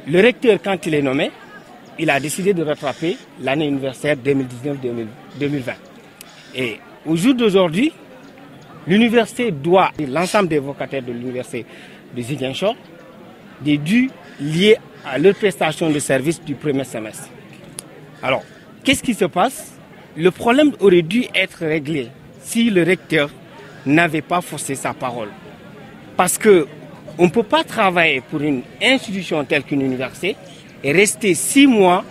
Le recteur, quand il est nommé, il a décidé de rattraper l'année universitaire 2019-2020. Et au jour d'aujourd'hui, l'université doit, l'ensemble des vacataires de l'université de Ziguinchor, des dus liés à leur prestation de service du premier semestre. Alors, qu'est-ce qui se passe? Le problème aurait dû être réglé si le recteur n'avait pas forcé sa parole. Parce qu'on ne peut pas travailler pour une institution telle qu'une université et rester 6 mois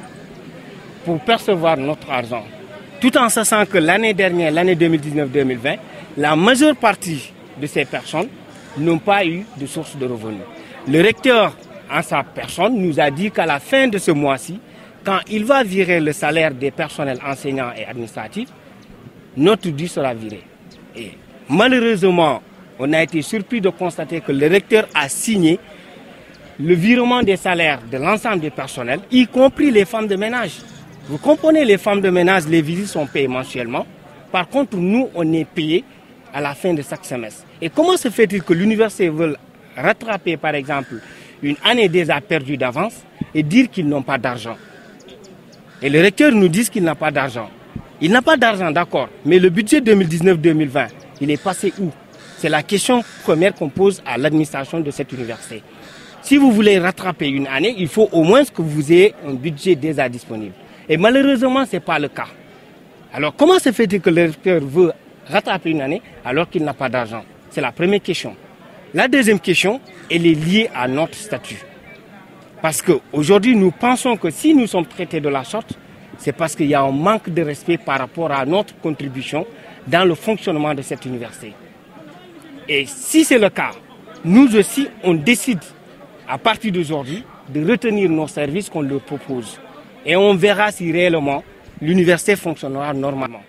pour percevoir notre argent. Tout en sachant que l'année dernière, l'année 2019-2020, la majeure partie de ces personnes n'ont pas eu de source de revenus. Le recteur, en sa personne, nous a dit qu'à la fin de ce mois-ci, quand il va virer le salaire des personnels enseignants et administratifs, notre dû sera viré. Et malheureusement, on a été surpris de constater que le recteur a signé le virement des salaires de l'ensemble des personnels, y compris les femmes de ménage. Vous comprenez, les femmes de ménage, les visites sont payées mensuellement. Par contre, nous, on est payés à la fin de chaque semestre. Et comment se fait-il que l'université veut rattraper, par exemple, une année déjà perdue d'avance et dire qu'ils n'ont pas d'argent? Et le recteur nous dit qu'il n'a pas d'argent. Il n'a pas d'argent, d'accord, mais le budget 2019-2020, il est passé où? C'est la question première qu'on pose à l'administration de cette université. Si vous voulez rattraper une année, il faut au moins que vous ayez un budget déjà disponible. Et malheureusement, ce n'est pas le cas. Alors comment se fait-il que le recteur veut rattraper une année alors qu'il n'a pas d'argent? C'est la première question. La deuxième question, elle est liée à notre statut. Parce qu'aujourd'hui, nous pensons que si nous sommes traités de la sorte, c'est parce qu'il y a un manque de respect par rapport à notre contribution dans le fonctionnement de cette université. Et si c'est le cas, nous aussi, on décide à partir d'aujourd'hui de retenir nos services qu'on leur propose. Et on verra si réellement l'université fonctionnera normalement.